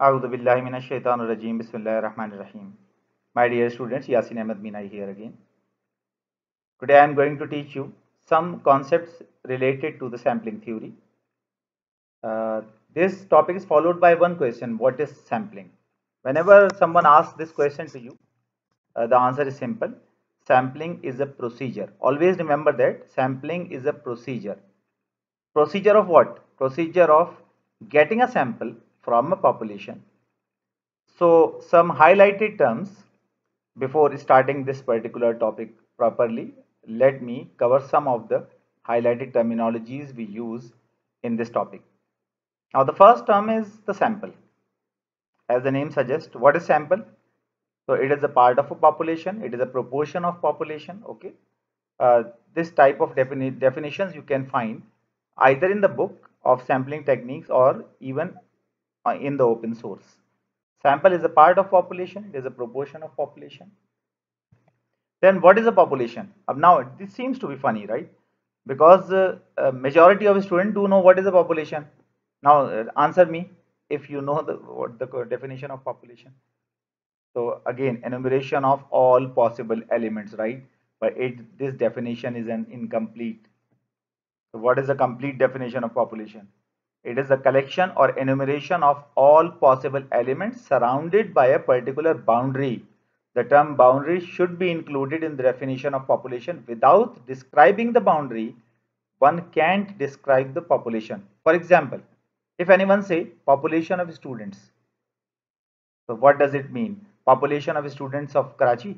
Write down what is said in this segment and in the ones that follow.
A'udhu billahi minash shaitanir rajim. Bismillahir rahmanir rahim. My dear students, Yasin Ahmed Minai here again. Today I am going to teach you some concepts related to the sampling theory. Uh, this topic is followed by one question: what is sampling? Whenever someone asks this question to you, the answer is simple. Sampling is a procedure. Always remember that sampling is a procedure. Procedure of what? Procedure of getting a sample from a population. So some highlighted terms before starting this particular topic properly, let me cover some of the highlighted terminologies we use in this topic. Now the first term is the sample. As the name suggests, what is sample? So it is a part of a population, it is a proportion of population, okay? This type of definitions you can find either in the book of sampling techniques or even in the open source. Sample is a part of population, it is a proportion of population. Then what is a population? Now this seems to be funny, right? Because majority of students do know what is a population. Now answer me if you know what the definition of population. So again, enumeration of all possible elements, right? But this definition is an incomplete. So what is the complete definition of population? It is a collection or enumeration of all possible elements surrounded by a particular boundary. The term boundary should be included in the definition of population. Without describing the boundary, one can't describe the population. For example, if anyone say population of students, so what does it mean? Population of students of Karachi,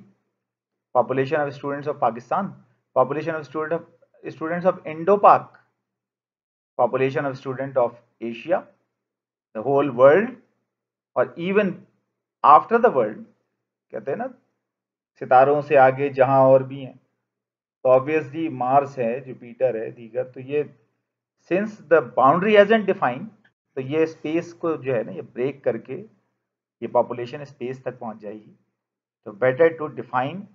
population of students of Pakistan, population of students of Indo-Pak, population of student of Asia, the whole world, और even after the world, कहते हैं ना सितारों से आगे जहां और भी हैं, तो ऑब्वियसली मार्स है, जुपिटर है, दीगर, तो ये since the boundary hasn't defined, तो ये स्पेस को जो है ना ये ब्रेक करके ये पॉपुलेशन स्पेस तक पहुंच जाएगी. तो better to define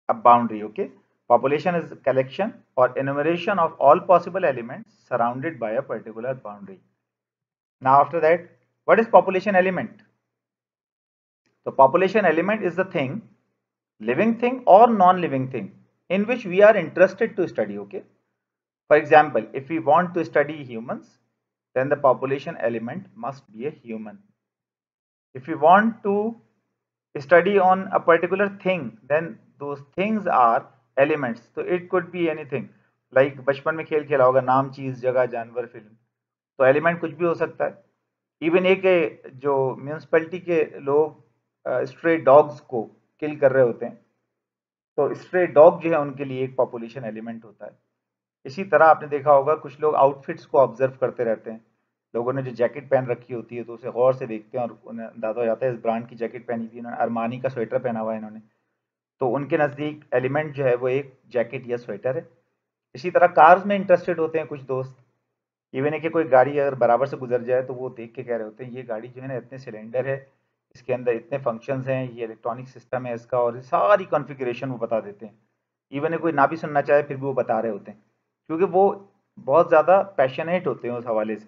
a boundary. Okay, population is collection or enumeration of all possible elements surrounded by a particular boundary. Now after that, what is population element? The population element is the thing, living thing or non-living thing, in which we are interested to study. Okay, for example, if we want to study humans, then the population element must be a human. If we want to study on a particular thing, then those things are elements. So it could be anything, like बचपन में खेल खेला होगा, नाम चीज जगह जानवर film, तो एलिमेंट कुछ भी हो सकता है. इवन एक जो म्यूनसिपैलिटी के लोग स्ट्रे डॉग्स को किल कर रहे होते हैं, तो स्ट्रे डॉग जो है उनके लिए एक पॉपुलेशन एलिमेंट होता है. इसी तरह आपने देखा होगा कुछ लोग आउटफिट्स को ऑब्जर्व करते रहते हैं. लोगों ने जो जैकेट पहन रखी होती है तो उसे गौर से देखते हैं और उन्हें अंदाजा हो जाता है इस ब्रांड की जैकेट पहनी थी इन्होंने, अरमानी का स्वेटर पहना हुआ है इन्होंने, तो उनके नज़दीक एलिमेंट जो है वो एक जैकेट या स्वेटर है. इसी तरह कार्स में इंटरेस्टेड होते हैं कुछ दोस्त. इवन है कि कोई गाड़ी अगर बराबर से गुजर जाए तो वो देख के कह रहे होते हैं ये गाड़ी जो है ना इतने सिलेंडर है, इसके अंदर इतने फंक्शंस हैं, ये इलेक्ट्रॉनिक सिस्टम है इसका, और सारी कॉन्फ़िगरेशन वो बता देते हैं. इवन है कोई ना भी सुनना चाहे फिर भी वो बता रहे होते हैं, क्योंकि वो बहुत ज़्यादा पैशनेट होते हैं उस हवाले से.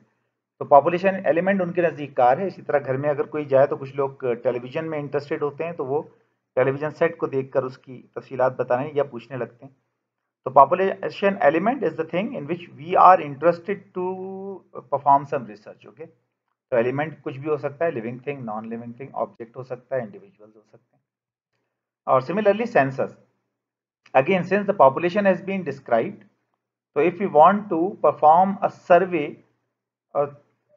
तो पॉपुलेशन एलिमेंट उनके नज़दीक कार है. इसी तरह घर में अगर कोई जाए तो कुछ लोग टेलीविज़न में इंटरेस्टेड होते हैं, तो वो टेलीविज़न सेट को देखकर उसकी तफसीलात बताने या पूछने लगते हैं. तो population element is the thing in which we are interested to perform some research. Okay, तो एलिमेंट कुछ भी हो सकता है, living thing, non living thing, object हो सकता है, इंडिविजुअल्स हो सकते हैं. और similarly census, again since the population has been described, so if we want to perform a survey uh,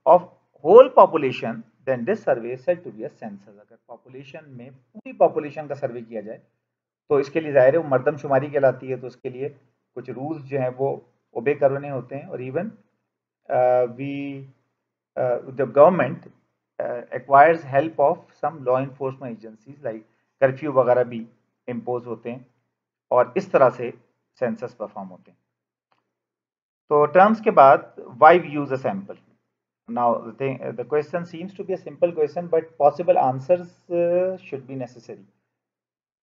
of whole population, then this survey is said to be a census. अगर population में पूरी population का सर्वे किया जाए तो इसके लिए जाहिर है वो मर्दमशुमारी कहलाती है, तो उसके लिए कुछ रूल्स जो हैं वो ओबे करने होते हैं. और even we the government acquires help of some law enforcement agencies, like curfew वगैरह भी इम्पोज होते हैं, और इस तरह से सेंसस परफॉर्म होते हैं. तो टर्म्स के बाद why we use a sample. Now the question seems to be a simple question, but possible answers should be necessary.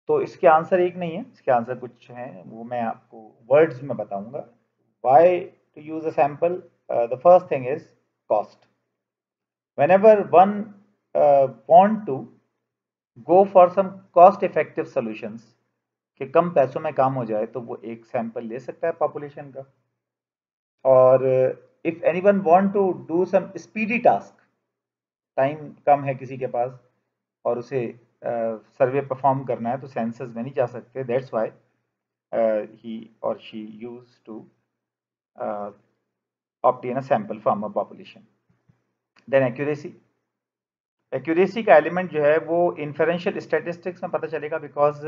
तो इसके आंसर एक नहीं है, इसके आंसर कुछ हैं, वो मैं आपको वर्ड्स में बताऊंगा. Why to use a sample? The first thing is cost. Whenever one want to go for some cost effective solutions कि कम पैसों में काम हो जाए, तो वो एक सैंपल ले सकता है पॉपुलेशन का। और if anyone want to do some speedy task, time कम है किसी के पास और उसे सर्वे परफॉर्म करना है, तो सेंसस में नहीं जा सकते, that's why he or she used to obtain a sample from a population. Then accuracy का एलिमेंट जो है वो इन्फरेंशियल स्टैटिस्टिक्स में पता चलेगा, बिकॉज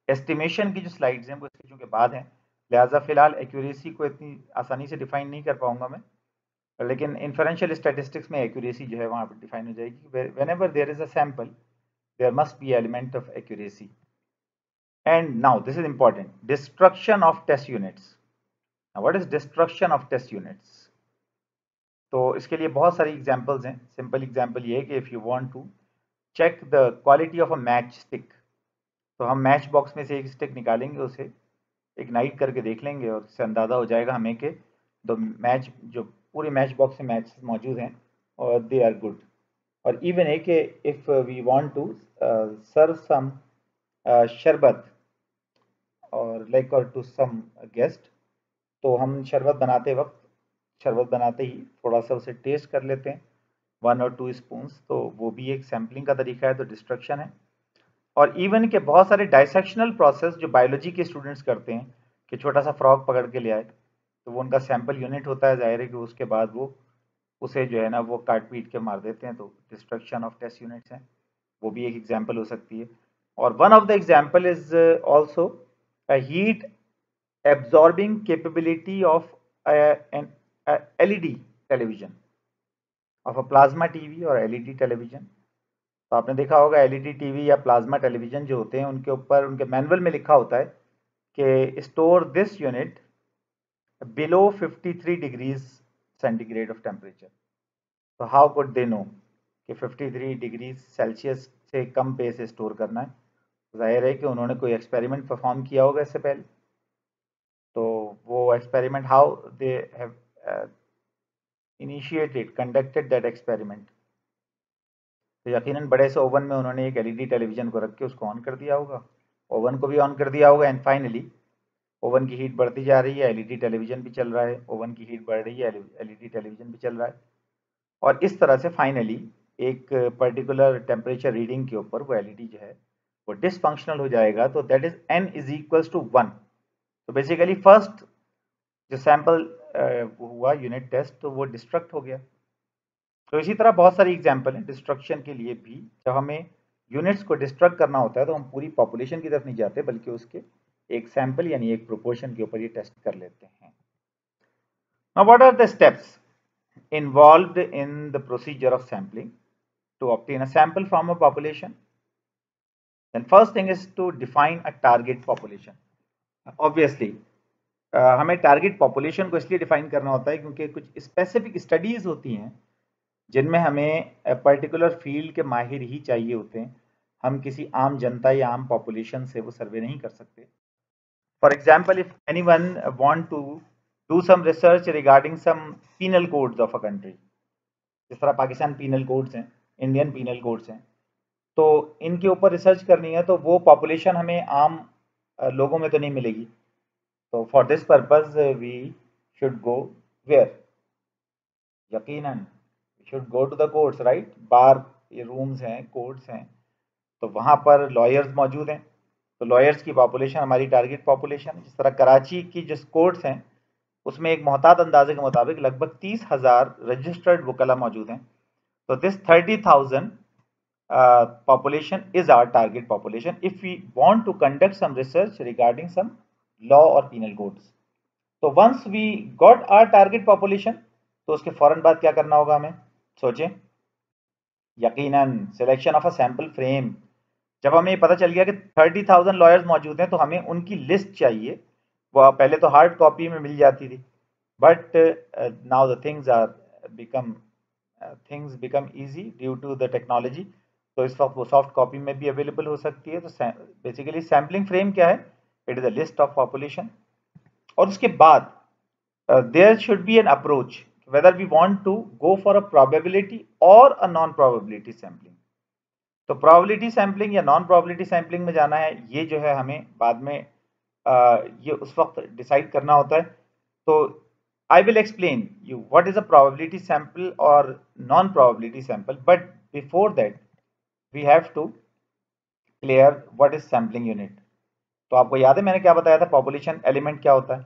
एस्टिमेशन की जो स्लाइड्स हैं वो इसके चूंकि बाद हैं, लिहाजा फिलहाल एक्यूरेसी को इतनी आसानी से डिफाइन नहीं कर पाऊंगा मैं, लेकिन इन्फरेंशियल स्टैटिस्टिक्स में एक्यूरेसी जो है वहाँ पर डिफाइन हो जाएगी। Whenever there is a sample there must be element of accuracy. And now this is important, destruction of test units. What is destruction of test units? तो इसके लिए बहुत सारी एग्जांपल्स हैं। सिंपल एग्जांपल ये है कि if you want to check the quality of a match stick, तो हम मैच बॉक्स में से एक स्टिक निकालेंगे, उसे इग्नाइट करके देख लेंगे और इससे अंदाज़ा हो जाएगा हमें कि दो मैच जो पूरे मैच बॉक्स में मैच मौजूद हैं और दे आर गुड। और इवन है कि if we want to serve some sharbat और लाइक और टू सम गेस्ट, तो हम शरबत बनाते ही थोड़ा सा उसे टेस्ट कर लेते हैं, 1 और 2 स्पून्स, तो वो भी एक सैम्पलिंग का तरीका है, तो डिस्ट्रक्शन है। और इवन के बहुत सारे डाइसेक्शनल प्रोसेस जो बायोलॉजी के स्टूडेंट्स करते हैं कि छोटा सा फ्रॉग पकड़ के ले आए, तो वो उनका सैंपल यूनिट होता है, जाहिर है कि उसके बाद वो उसे जो है ना वो काट पीट के मार देते हैं, तो डिस्ट्रक्शन ऑफ टेस्ट यूनिट्स हैं, वो भी एक एग्जाम्पल हो सकती है। और one of the example is also heat absorbing capability of an LED television, of a plasma TV और LED टेलीविजन। तो आपने देखा होगा LED टीवी या प्लाज्मा टेलीविजन जो होते हैं उनके ऊपर उनके मैनुअल में लिखा होता है कि store this unit below 53 degrees centigrade of temperature. तो हाउ कुड दे नो कि 53 डिग्रीज सेल्सियस से कम पे से स्टोर करना है? जाहिर है कि उन्होंने कोई एक्सपेरिमेंट परफॉर्म किया होगा इससे पहले, तो वो experiment how they have conducted that experiment, तो यकीनन बड़े से ओवन में उन्होंने एक LED टेलीविजन को रख के उसको ऑन कर दिया होगा, ओवन को भी ऑन कर दिया होगा, एंड फाइनली ओवन की हीट बढ़ती जा रही है, LED टेलीविजन भी चल रहा है, ओवन की हीट बढ़ रही है, LED टेलीविजन भी चल रहा है, और इस तरह से फाइनली एक पर्टिकुलर टेम्परेचर रीडिंग के ऊपर वो LED जो है वो डिसफंक्शनल हो जाएगा, तो that is n is equals to 1। तो बेसिकली फर्स्ट जो सैंपल हुआ यूनिट टेस्ट, तो वो डिस्ट्रक्ट हो गया। तो इसी तरह बहुत सारी एग्जांपल हैं डिस्ट्रक्शन के लिए भी। जब हमें यूनिट्स को डिस्ट्रक्ट करना होता है तो हम पूरी पॉपुलेशन की तरफ नहीं जाते, बल्कि उसके एक सैंपल यानी एक प्रोपोर्शन के ऊपर ये टेस्ट कर लेते हैं। Now what are the steps involved in the procedure of sampling to obtain a sample from a population? Then first thing is to define a target population. Obviously हमें target population को इसलिए define करना होता है क्योंकि कुछ specific studies होती हैं जिनमें हमें पर्टिकुलर फील्ड के माहिर ही चाहिए होते हैं, हम किसी आम जनता या आम पॉपुलेशन से वो सर्वे नहीं कर सकते। For example, if anyone want to do some research regarding some penal codes of a country, जिस तरह पाकिस्तान पीनल कोड्स हैं, इंडियन पीनल कोड्स हैं, तो इनके ऊपर रिसर्च करनी है, तो वो पॉपुलेशन हमें आम लोगों में तो नहीं मिलेगी। तो for this purpose we should go where? यकीनन should go to the courts, right? Bar rooms हैं, कोर्ट्स हैं, तो वहाँ पर लॉयर्स मौजूद हैं, तो लॉयर्स की पॉपुलेशन हमारी टारगेट पॉपुलेशन। जिस तरह कराची की जो कोर्ट्स हैं उसमें एक मोहतात अंदाजे के मुताबिक लगभग 30,000 रजिस्टर्ड वकला मौजूद हैं, तो this 30,000 population is our target population if we want to conduct some research regarding some law or penal codes. So once we got our target population, तो उसके फौरन बाद क्या करना होगा हमें? सोचें। यकीनन selection of a sample frame. जब हमें पता चल गया कि 30,000 लॉयर्स मौजूद हैं, तो हमें उनकी लिस्ट चाहिए। वो पहले तो हार्ड कॉपी में मिल जाती थी, but now the things become easy due to the technology, तो इस वक्त वो सॉफ्ट कॉपी में भी अवेलेबल हो सकती है। तो बेसिकली सैम्पलिंग फ्रेम क्या है? It is a list of population. और उसके बाद there should be an approach whether we want to go for a probability और अ नॉन प्रोबेबिलिटी सैम्पलिंग। तो प्रोबेबिलिटी सैम्पलिंग या नॉन प्रोबेबिलिटी सैम्पलिंग में जाना है, ये जो है हमें बाद में ये उस वक्त डिसाइड करना होता है। तो I will explain you what is a probability sample or non-probability sample, but before that we have to clear what is sampling unit. तो आपको याद है मैंने क्या बताया था, पॉपुलेशन एलिमेंट क्या होता है?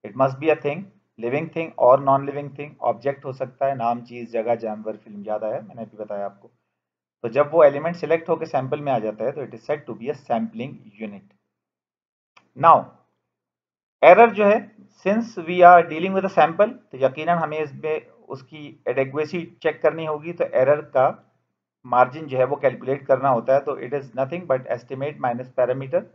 It must be a thing, living thing और नॉन लिविंग थिंग, ऑब्जेक्ट हो सकता है, नाम, चीज, जगह, जानवर, फिल्म, याद आया मैंने अभी बताया आपको। तो जब वो एलिमेंट सिलेक्ट होकर सैंपल में आ जाता है तो it is said to be a sampling unit. Now error जो है, since we are dealing with a sample, तो यकीनन हमें इसमें उसकी एडेक्वेसी चेक करनी होगी, तो एरर का मार्जिन जो है वो कैलकुलेट करना होता है। तो it is nothing but estimate minus parameter.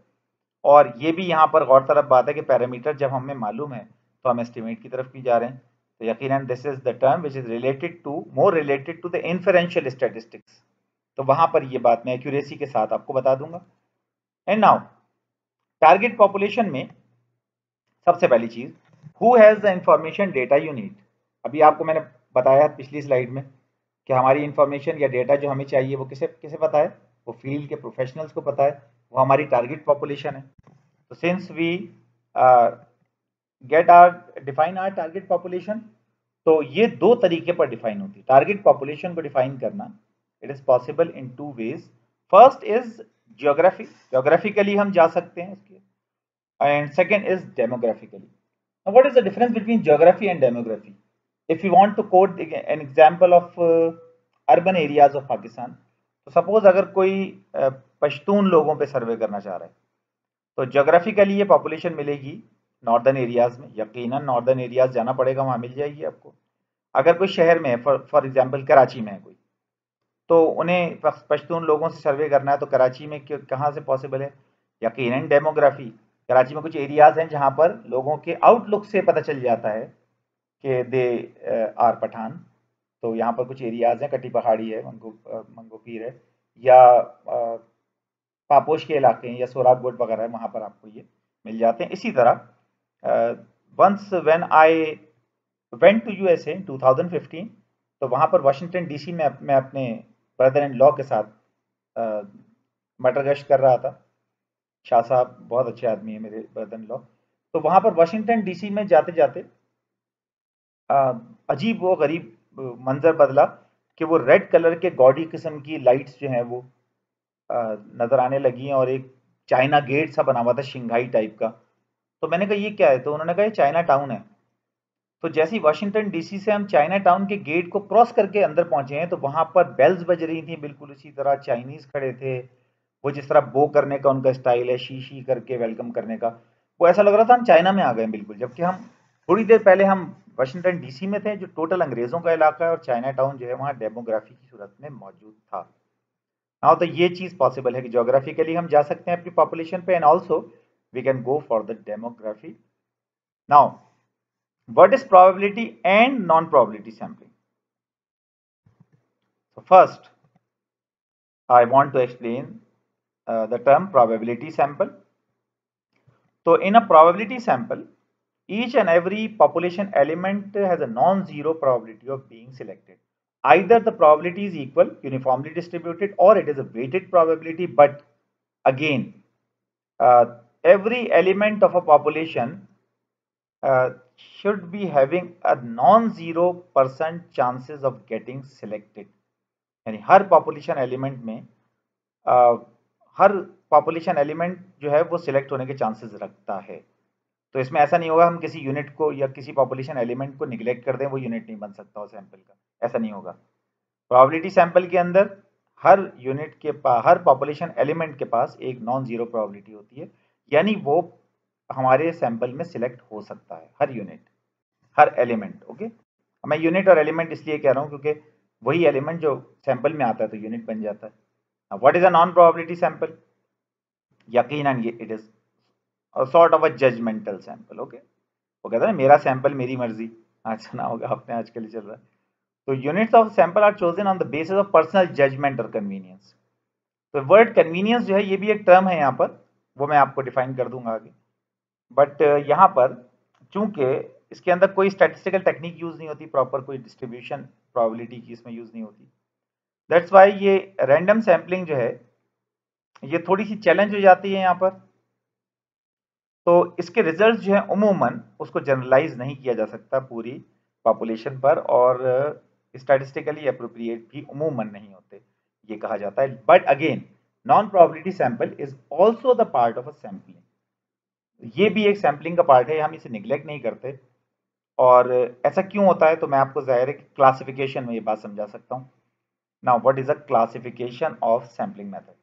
और ये भी यहाँ पर गौरतलब बात है कि पैरामीटर जब हमें मालूम है तो हम एस्टिमेट की तरफ भी जा रहे हैं। तो यकीनन this is the term which is related to, more related to the inferential statistics. तो वहां पर ये बात मैं एक्यूरेसी के साथ आपको बता दूंगा। एंड नाउ टारगेट पॉपुलेशन में सबसे पहली चीज, who has the information data you need. अभी आपको मैंने बताया पिछली स्लाइड में कि हमारी इंफॉर्मेशन या डेटा जो हमें चाहिए वो किसे किसे पता है, वो फील्ड के प्रोफेशनल्स को पता है, वो हमारी टारगेट पॉपुलेशन है। तो since we get our define our target population, तो ये दो तरीके पर डिफाइन होती है टारगेट पॉपुलेशन को डिफाइन करना। It is possible in two ways. First is geography, geographically हम जा सकते हैं इसके, and second is demographically. Now, what is the difference between geography and demography? If you want to quote an example of urban areas of Pakistan, तो suppose अगर कोई पश्तून लोगों पे सर्वे करना चाह रहा है, तो जोग्राफिकली ये पॉपुलेशन मिलेगी नॉर्दर्न एरियाज में, यकीनन नॉर्दर्न एरियाज जाना पड़ेगा, वहाँ मिल जाएगी आपको। अगर कोई शहर में है, फॉर एग्जांपल कराची में है कोई, तो उन्हें पश्तून लोगों से सर्वे करना है, तो कराची में कहाँ से पॉसिबल है? यकीनन डेमोग्राफी। कराची में कुछ एरियाज हैं जहां पर लोगों के आउटलुक से पता चल जाता है कि दे आर पठान। तो यहाँ पर कुछ एरियाज हैं, कटी पहाड़ी है, मंगो पीर है, या पापोश के इलाके हैं, या सोराबगोट वगैरह है, वहां पर आपको ये मिल जाते हैं। इसी तरह once when I went to USA in 2015, तो वहां पर वाशिंगटन डीसी में मैं अपने ब्रदर इन लॉ के साथ मटर गश्त कर रहा था। शाह साहब बहुत अच्छे आदमी है मेरे ब्रदर इन लॉ। तो वहां पर वाशिंगटन डीसी में जाते जाते अजीब वो गरीब मंजर बदला कि वो रेड कलर के गॉडी किस्म की लाइट्स जो हैं वो नजर आने लगी हैं, और एक चाइना गेट सा बना हुआ था शिंघाई टाइप का। तो मैंने कहा ये क्या है? तो उन्होंने कहा ये चाइना टाउन है। तो जैसे ही वाशिंगटन डीसी से हम चाइना टाउन के गेट को क्रॉस करके अंदर पहुंचे हैं, तो वहां पर बेल्स बज रही थी बिल्कुल इसी तरह, चाइनीज खड़े थे, वो जिस तरह बो करने का उनका स्टाइल है, शी शी करके वेलकम करने का, वो ऐसा लग रहा था हम चाइना में आ गए बिल्कुल। जबकि हम थोड़ी देर पहले हम वाशिंगटन डीसी में थे, जो टोटल अंग्रेजों का इलाका है, और चाइना टाउन जो है वहाँ डेमोग्राफी की सूरत में मौजूद था। हाँ, तो ये चीज पॉसिबल है कि जोग्राफिकली हम जा सकते हैं अपनी पॉपुलेशन पे, and also we can go for the demography. Now what is probability and non-probability sampling? So first I want to explain the term probability sample. So in a probability sample, each and every population element has a non-zero probability of being selected. Either the probability is equal, uniformly distributed, or it is a weighted probability. But again, every element of a population should be having a non-0% chances of getting selected. यानी हर population element में हर population element जो है वो select होने के chances रखता है। तो इसमें ऐसा नहीं होगा हम किसी यूनिट को या किसी पॉपुलेशन एलिमेंट को निगलेक्ट कर दें, वो यूनिट नहीं बन सकता हो सैंपल का, ऐसा नहीं होगा। प्रोबेबिलिटी सैंपल के अंदर हर यूनिट के पास, हर पॉपुलेशन एलिमेंट के पास एक नॉन जीरो प्रोबेबिलिटी होती है, यानी वो हमारे सैंपल में सिलेक्ट हो सकता है, हर यूनिट, हर एलिमेंट। ओके, मैं यूनिट और एलिमेंट इसलिए कह रहा हूँ क्योंकि वही एलिमेंट जो सैंपल में आता है तो यूनिट बन जाता है। What is a non probability sample? यकीनन ये it is sort of a judgmental sample. Okay, वो कहता है मेरा सैंपल मेरी मर्जी, आज सुना होगा आपने, आजकल चल रहा है। तो units of sample are chosen on the basis of personal judgment और कन्वीनियंस। तो वर्ड कन्वीनियंस जो है ये भी एक टर्म है यहाँ पर, वो मैं आपको डिफाइन कर दूंगा आगे। बट यहाँ पर चूंकि इसके अंदर कोई स्टैटिस्टिकल टेक्निक यूज नहीं होती, प्रॉपर कोई डिस्ट्रीब्यूशन प्रोबेबिलिटी की इसमें यूज नहीं होती। दैट्स वाई ये रैंडम सैम्पलिंग जो है ये थोड़ी सी चैलेंज हो जाती है यहाँ पर। तो इसके रिजल्ट जो है उमूमन उसको जनरलाइज नहीं किया जा सकता पूरी पॉपुलेशन पर, और स्टैटिस्टिकली अप्रोप्रिएट भी उमूमन नहीं होते, ये कहा जाता है। But again non probability sample is also the part of a sampling, ये भी एक सैम्पलिंग का पार्ट है, हम इसे निग्लेक्ट नहीं करते। और ऐसा क्यों होता है, तो मैं आपको जाहिर है कि क्लासिफिकेशन में ये बात समझा सकता हूँ। Now what is a classification of sampling method.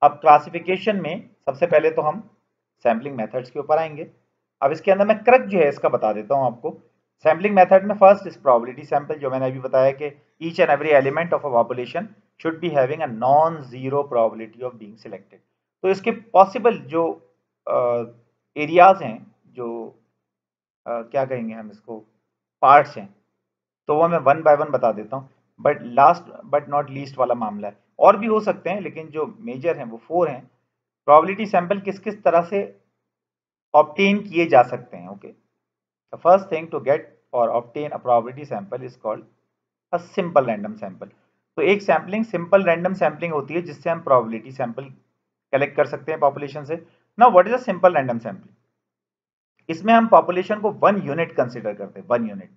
अब क्लासिफिकेशन में सबसे पहले तो हम सैम्पलिंग मेथड्स के ऊपर आएंगे। अब इसके अंदर मैं क्रक जो है इसका बता देता हूँ आपको। सैम्पलिंग मेथड में फर्स्ट इज प्रोबेबिलिटी सैंपल, जो मैंने अभी बताया कि each and every element of a population should be having a non zero probability of being selected. तो इसके पॉसिबल जो एरियाज हैं, जो क्या कहेंगे हम इसको, पार्ट्स हैं, तो वो मैं वन बाय वन बता देता हूँ। But last but not least वाला मामला है, और भी हो सकते हैं लेकिन जो मेजर हैं वो 4 हैं। प्रोबेबिलिटी सैंपल किस किस तरह से ऑब्टेन किए जा सकते हैं। Okay, the first thing to get और obtain a probability sample is called a simple random sample. तो एक सैम्पलिंग सिंपल रैंडम सैम्पलिंग होती है जिससे हम प्रोबेबिलिटी सैंपल कलेक्ट कर सकते हैं पॉपुलेशन से। Now what is a simple random sampling, इसमें हम पॉपुलेशन को 1 यूनिट कंसिडर करते हैं। 1 unit,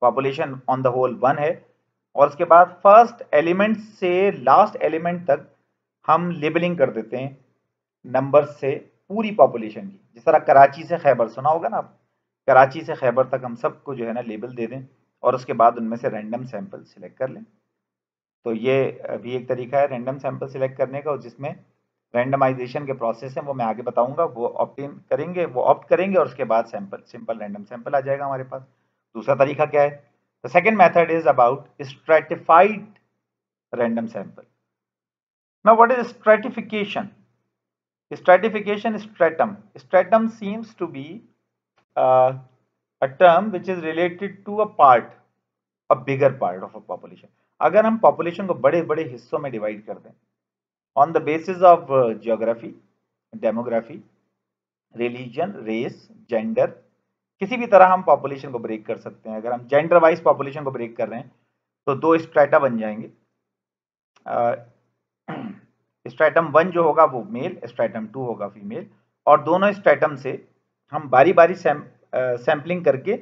population on the whole 1 है, और उसके बाद फर्स्ट एलिमेंट से लास्ट एलिमेंट तक हम लेबलिंग कर देते हैं नंबर से पूरी पॉपुलेशन की। जिस तरह कराची से खैबर सुना होगा ना, कराची से खैबर तक हम सबको जो है ना लेबल दे दें, और उसके बाद उनमें से रैंडम सैंपल सिलेक्ट कर लें। तो ये भी एक तरीका है रैंडम सैंपल सिलेक्ट करने का, और जिसमें रैंडमाइजेशन के प्रोसेस हैं वो मैं आगे बताऊंगा। वो ऑप्टेन करेंगे, वो ऑप्ट करेंगे, और उसके बाद सैंपल सिंपल रैंडम सैंपल आ जाएगा हमारे पास। दूसरा तरीका क्या है, the second method is about stratified random sample. Now what is stratification? Stratification, stratum seems to be a term which is related to a bigger part of a population. अगर हम population को बड़े बड़े हिस्सों में डिवाइड कर दें on the basis of geography, demography, religion, race, gender, किसी भी तरह हम population को ब्रेक कर सकते हैं। अगर हम जेंडर वाइज population को ब्रेक कर रहे हैं तो 2 स्ट्रेटा बन जाएंगे। स्ट्रेटम 1 जो होगा वो मेल, स्ट्रेटम 2 होगा फीमेल, और दोनों स्ट्रेटम से हम बारी बारी सैम्पलिंग करके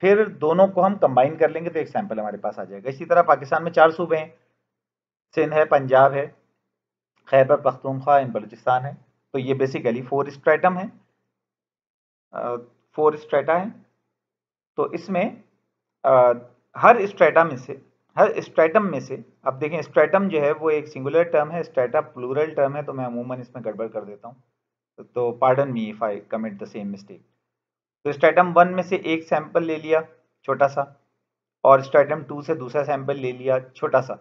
फिर दोनों को हम कंबाइन कर लेंगे तो एक सैंपल हमारे पास आ जाएगा। इसी तरह पाकिस्तान में 4 सूबे हैं, सिंध है, पंजाब है, खैबर पख्तूनख्वा एंड बलूचिस्तान है। तो ये बेसिकली 4 स्ट्रेटम है, 4 स्ट्रेटा है। तो इसमें हर स्ट्रेटम में से अब देखें, स्ट्रेटम जो है वो एक सिंगुलर टर्म है, स्ट्रेटा प्लूरल टर्म है, तो मैं अमूमन इसमें गड़बड़ कर देता हूँ, तो pardon me if I commit the same mistake. तो स्ट्रेटम 1 में से एक सैंपल ले लिया छोटा सा, और स्ट्रेटम 2 से दूसरा सैंपल ले लिया छोटा सा।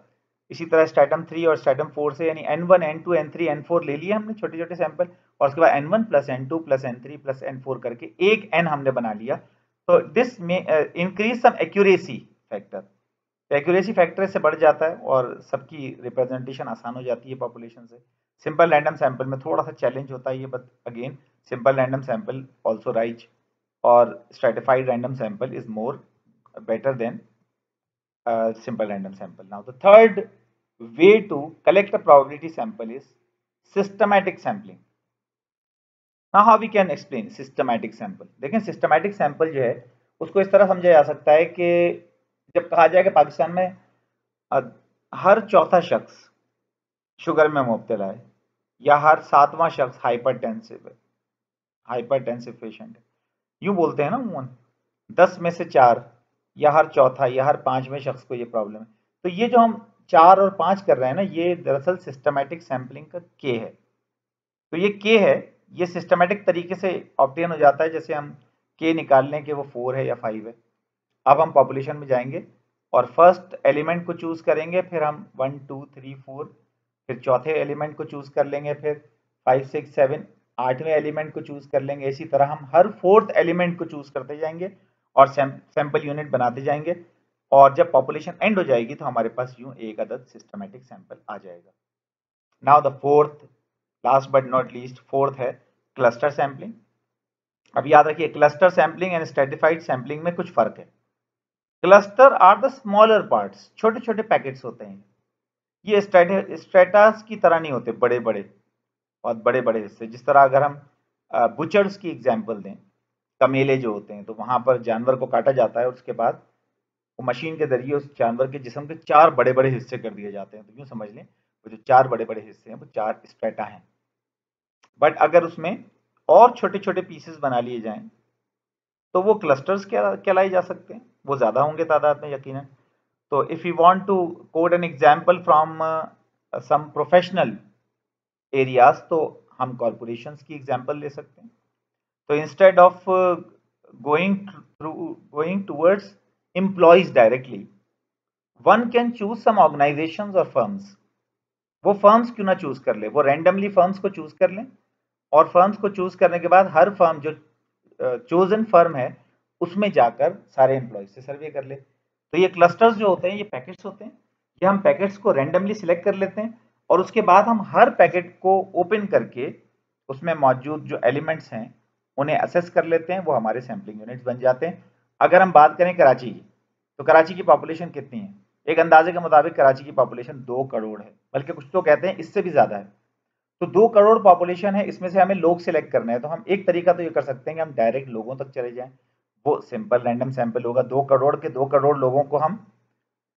इसी तरह स्ट्रेटम 3 और स्ट्रेटम 4 से, यानी N1, N2, N3, N4 ले लिए हमने छोटे छोटे सैंपल, और उसके बाद N1 plus N2 plus N3 plus N4 करके एक N हमने बना लिया। तो दिस में इंक्रीज सम एक्यूरेसी फैक्टर, एक्यूरेसी फैक्टर से बढ़ जाता है और सबकी रिप्रेजेंटेशन आसान हो जाती है पॉपुलेशन से। सिंपल रैंडम सैंपल में थोड़ा सा चैलेंज होता है ये, but again simple random sample also rise, और stratified random sample is more better than simple random sample. Now the third way to collect a probability sample is systematic sampling. Now how we can explain systematic sample? देखें systematic sample जो है उसको इस तरह समझा जा सकता है कि जब कहा जाए कि पाकिस्तान में हर चौथा शख्स शुगर में मुब्तला है, या हर 7वां शख्स हाइपरटेंसिव पेशेंट है, यूं बोलते हैं ना अमूमन 10 में से 4, या हर चौथा या हर 5वें शख्स को ये प्रॉब्लम है। तो ये जो हम 4 और 5 कर रहे हैं ना, ये दरअसल सिस्टमैटिक सैम्पलिंग का के है। तो ये के है, ये सिस्टमैटिक तरीके से ऑब्टेन हो जाता है, जैसे हम के निकाल लें कि वो 4 है या 5 है। अब हम पॉपुलेशन में जाएंगे और फर्स्ट एलिमेंट को चूज करेंगे, फिर हम 1 2 3 4, फिर चौथे एलिमेंट को चूज कर लेंगे, फिर 5 6 7 8वें एलिमेंट को चूज कर लेंगे। इसी तरह हम हर 4th एलिमेंट को चूज करते जाएंगे और सैंपल यूनिट बनाते जाएंगे, और जब पॉपुलेशन एंड हो जाएगी तो हमारे पास यूं एक अदद सिस्टमैटिक सैंपल आ जाएगा। Now the fourth, last but not least, fourth है क्लस्टर सैंपलिंग। अब याद रखिए cluster sampling and stratified sampling में कुछ फर्क है। Cluster are the smaller parts, छोटे छोटे पैकेट्स होते हैं। ये स्ट्रेटास की तरह नहीं होते बड़े बड़े, बहुत बड़े बड़े हिस्से। जिस तरह अगर हम बुचर्स की एग्जांपल दें, कमेले जो होते हैं, तो वहां पर जानवर को काटा जाता है और उसके बाद वो मशीन के जरिए उस जानवर के जिस्म के 4 बड़े बड़े हिस्से कर दिए जाते हैं। तो यूं समझ लें वो जो 4 बड़े बड़े हिस्से हैं वो 4 स्ट्रेटा हैं। बट अगर उसमें और छोटे छोटे पीसेस बना लिए जाएं तो वो क्लस्टर्स कहलाए जा सकते हैं, वो ज़्यादा होंगे तादाद में यकीनन। तो if you want to quote an example from some professional areas, तो हम कॉरपोरेशंस की एग्जांपल ले सकते हैं। तो instead of going towards employees directly, one can choose some organisations और फर्म्स। वो फर्म्स क्यों ना चूज कर ले, वो रैंडमली फर्म्स को चूज कर लें और फर्म्स को चूज करने के बाद हर फर्म जो चोजन फर्म है उसमें जाकर सारे एम्प्लॉयज से सर्वे कर ले। तो ये क्लस्टर्स जो होते हैं ये पैकेट्स होते हैं। ये हम पैकेट्स को रैंडमली सिलेक्ट कर लेते हैं और उसके बाद हम हर पैकेट को ओपन करके उसमें मौजूद जो एलिमेंट्स हैं उन्हें असेस कर लेते हैं, वो हमारे सैम्पलिंग यूनिट्स बन जाते हैं। अगर हम बात करें कराची की, तो कराची की पॉपुलेशन कितनी है? एक अंदाजे के मुताबिक कराची की पॉपुलेशन 2 करोड़ है, बल्कि कुछ तो कहते हैं इससे भी ज्यादा है। तो 2 करोड़ पॉपुलेशन है, इसमें से हमें लोग सिलेक्ट करने हैं। तो हम एक तरीका तो ये कर सकते हैं कि हम डायरेक्ट लोगों तक चले जाएं, वो सिंपल रैंडम सैंपल होगा। 2 करोड़ के 2 करोड़ लोगों को हम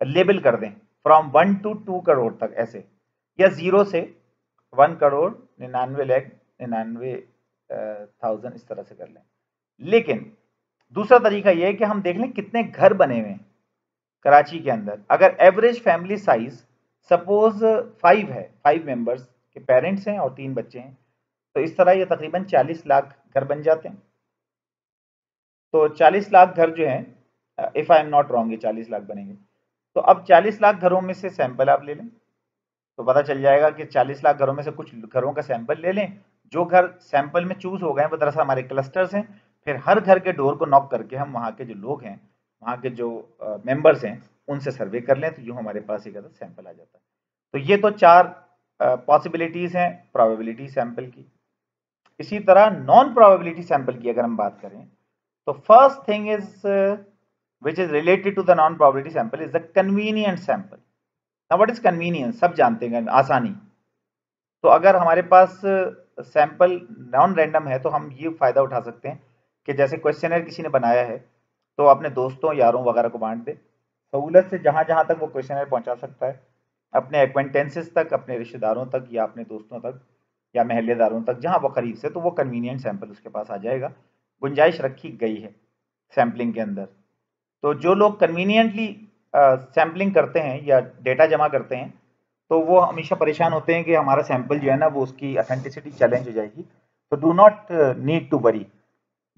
लेबल कर दें फ्रॉम 1 to 2 करोड़ तक ऐसे, या 0 से 1 करोड़ 99,99,000 इस तरह से कर लें। लेकिन दूसरा तरीका यह है कि हम देख लें कितने घर बने हुए हैं कराची के अंदर। अगर एवरेज फैमिली साइज सपोज 5 है, 5 मेंबर्स के पेरेंट्स हैं और 3 बच्चे हैं, तो इस तरह ये तकरीबन 40 लाख घर बन जाते हैं। तो 40 लाख घर जो हैं, if I am not wrong, ये 40 लाख बनेंगे। तो अब 40 लाख घरों में से सैंपल आप ले लें तो पता चल जाएगा कि 40 लाख घरों में से कुछ घरों का सैंपल ले लें। जो घर सैंपल में चूज हो गए वो दरअसल हमारे क्लस्टर्स हैं। फिर हर घर के डोर को नॉक करके हम वहाँ के जो लोग हैं, वहाँ के जो मेंबर्स हैं, उनसे सर्वे कर लें, तो यूँ हमारे पास एक सैंपल आ जाता है। तो ये तो 4 पॉसिबिलिटीज हैं प्रोबेबिलिटी सैंपल की। इसी तरह नॉन प्रोबेबिलिटी सैंपल की अगर हम बात करें, तो first thing is which is related to the non probability sample is the convenient sample. Now what is convenience? सब जानते हैं, आसानी। तो अगर हमारे पास सैंपल नॉन रैंडम है तो हम ये फायदा उठा सकते हैं कि जैसे क्वेश्चनर किसी ने बनाया है तो अपने दोस्तों यारों वगैरह को बांट दे, सहूलत से जहां जहां तक वो क्वेश्चनर पहुंचा सकता है, अपने एक्वेंटेंसेस तक, अपने रिश्तेदारों तक या अपने दोस्तों तक या महल्लेदारों तक, जहां वो करीब से, तो वो कन्वीनियंट सैंपल उसके पास आ जाएगा। गुंजाइश रखी गई है सैम्पलिंग के अंदर। तो जो लोग कन्वीनियंटली सैम्पलिंग करते हैं या डेटा जमा करते हैं, तो वो हमेशा परेशान होते हैं कि हमारा सैंपल जो है ना वो उसकी ऑथेंटिसिटी चैलेंज हो जाएगी। तो do not need to worry.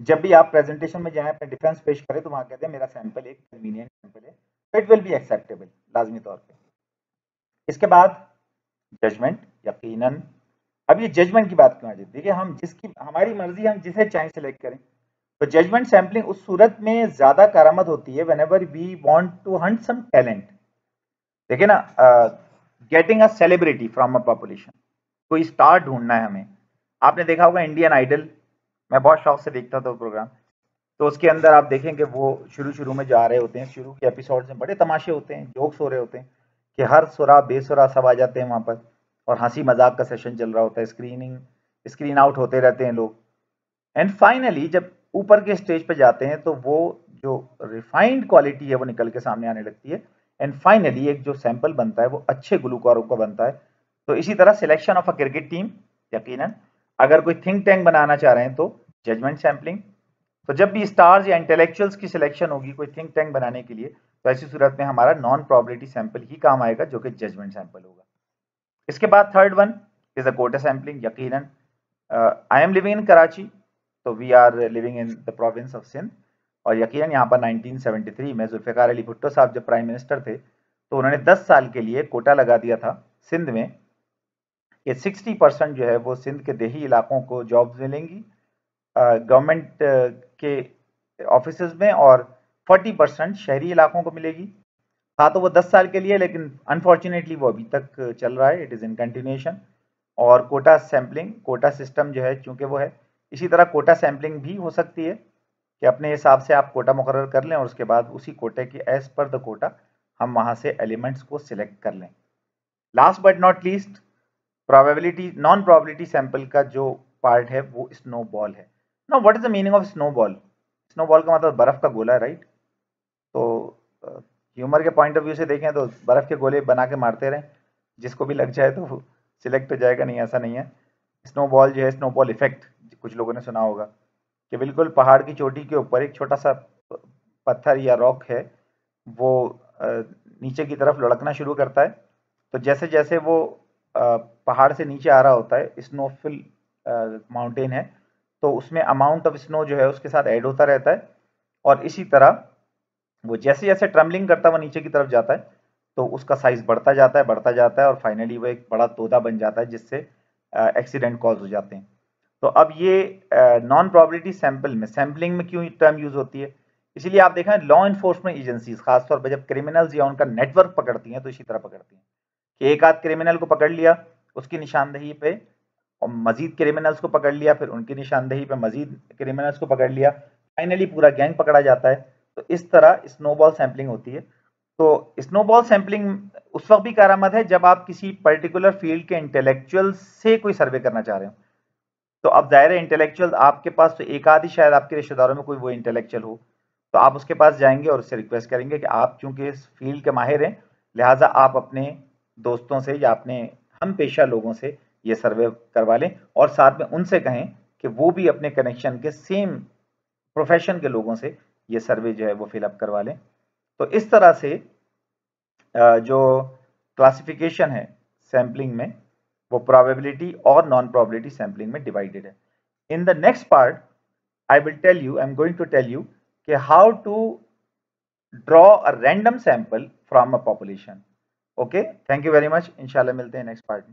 जब भी आप प्रेजेंटेशन में जाएं, अपने डिफेंस पेश करें, तो वहां कहते हैं मेरा सैंपल एक कन्वीनियंट सैंपल है, तो इट विल बी एक्सेप्टेबल लाजमी तौर पे। इसके बाद जजमेंट, यकीनन। अब ये जजमेंट की बात क्यों आ जाती है कि हम जिसकी हमारी मर्जी, हम जिसे चाहें सिलेक्ट करें। तो जजमेंट सैंपलिंग उस सूरत में ज्यादा कारामद होती है whenever we want to hunt some talent. देखिए ना, getting a celebrity from a population, कोई स्टार ढूंढना है हमें। आपने देखा होगा इंडियन आइडल, मैं बहुत शौक से देखता था वो प्रोग्राम। तो उसके अंदर आप देखें कि वो शुरू शुरू में जा रहे होते हैं, शुरू के एपिसोड में बड़े तमाशे होते हैं, जोक्स हो रहे होते हैं कि हर सुरा बेसुरा सब आ जाते हैं वहां पर और हंसी मजाक का सेशन चल रहा होता है, स्क्रीन आउट होते रहते हैं लोग। एंड फाइनली जब ऊपर के स्टेज पे जाते हैं तो वो जो रिफाइंड क्वालिटी है वो निकल के सामने आने लगती है। एंड फाइनली एक जो सैंपल बनता है वो अच्छे गुलकारों का बनता है। तो इसी तरह selection of a cricket team, यकीनन। अगर कोई थिंक टैंक बनाना चाह रहे हैं तो जजमेंट सैंपलिंग। तो जब भी स्टार्स या इंटेलेक्चुअल्स की सिलेक्शन होगी कोई थिंक टैंक बनाने के लिए, तो ऐसी सूरत में हमारा नॉन प्रोबेबिलिटी सैंपल ही काम आएगा, जो कि जजमेंट सैंपल होगा। इसके बाद third one is a quota sampling, यकीनन। I am living in Karachi, तो we are living in the province of Sindh, और यकीनन यहाँ पर 1973 में जुल्फ़िकार अली भुट्टो साहब जब प्राइम मिनिस्टर थे तो उन्होंने 10 साल के लिए कोटा लगा दिया था सिंध में कि 60% जो है वो सिंध के देही इलाकों को जॉब्स मिलेंगी गवर्नमेंट के ऑफिसेज में, और 40% शहरी इलाकों को मिलेगी। था तो वो 10 साल के लिए, लेकिन अनफॉर्चुनेटली वो अभी तक चल रहा है, इट इज़ इन कंटिन्यूएशन। और कोटा सैम्पलिंग, कोटा सिस्टम जो है चूंकि वो है इसी तरह कोटा सैम्पलिंग भी हो सकती है कि अपने हिसाब से आप कोटा मुकर्रर कर लें और उसके बाद उसी कोटे की एज पर द कोटा हम वहां से एलिमेंट्स को सिलेक्ट कर लें। Last but not least, probability non probability sample का जो पार्ट है वो स्नोबॉल है। Now what is the meaning of snowball? Snowball का मतलब बर्फ का गोला है, राइट? तो ह्यूमर के पॉइंट ऑफ व्यू से देखें तो बर्फ के गोले बना के मारते रहें, जिसको भी लग जाए तो सिलेक्ट हो जाएगा। नहीं, ऐसा नहीं है। स्नोबॉल जो है, स्नोबॉल इफेक्ट कुछ लोगों ने सुना होगा कि बिल्कुल पहाड़ की चोटी के ऊपर एक छोटा सा पत्थर या रॉक है, वो नीचे की तरफ लुढ़कना शुरू करता है। तो जैसे जैसे वो पहाड़ से नीचे आ रहा होता है, स्नोफिल माउंटेन है, तो उसमें अमाउंट ऑफ स्नो जो है उसके साथ ऐड होता रहता है, और इसी तरह वो जैसे जैसे ट्रम्बलिंग करता हुआ नीचे की तरफ जाता है तो उसका साइज बढ़ता जाता है और फाइनली वो एक बड़ा तोता बन जाता है, जिससे एक्सीडेंट कॉज हो जाते हैं। तो अब ये नॉन प्रोबेबिलिटी सैंपल में, सैम्पलिंग में क्यों टर्म यूज होती है? इसीलिए आप देखें लॉ इन्फोर्समेंट एजेंसीज खासतौर पर जब क्रिमिनल्स या उनका नेटवर्क पकड़ती हैं तो इसी तरह पकड़ती हैं कि एक आध क्रिमिनल को पकड़ लिया, उसकी निशानदेही पे और मजीद क्रिमिनल्स को पकड़ लिया, फिर उनकी निशानदेही पे मजीद क्रिमिनल्स को पकड़ लिया, फाइनली पूरा गैंग पकड़ा जाता है। तो इस तरह स्नोबॉल सैंपलिंग होती है। तो स्नोबॉल सैंपलिंग उस वक्त भी कारआमद है जब आप किसी पर्टिकुलर फील्ड के इंटेलेक्चुअल से कोई सर्वे करना चाह रहे हो। तो अब जाहिर है इंटेलेक्चुअल आपके पास तो एक आध ही शायद आपके रिश्तेदारों में कोई वो इंटेलेक्चुअल हो, तो आप उसके पास जाएंगे और उससे रिक्वेस्ट करेंगे कि आप चूंकि इस फील्ड के माहिर हैं, लिहाजा आप अपने दोस्तों से या अपने हम पेशा लोगों से ये सर्वे करवा लें, और साथ में उनसे कहें कि वो भी अपने कनेक्शन के सेम प्रोफेशन के लोगों से ये सर्वे जो है वो फिलअप करवा लें। तो इस तरह से जो क्लासिफिकेशन है सैम्पलिंग में, वो प्रोबेबिलिटी और नॉन प्रोबेबिलिटी सैम्पलिंग में डिवाइडेड है। In the next part I am going to tell you कि how to draw a random sample from a population. Okay, thank you very much. इंशाल्लाह मिलते हैं नेक्स्ट पार्ट में।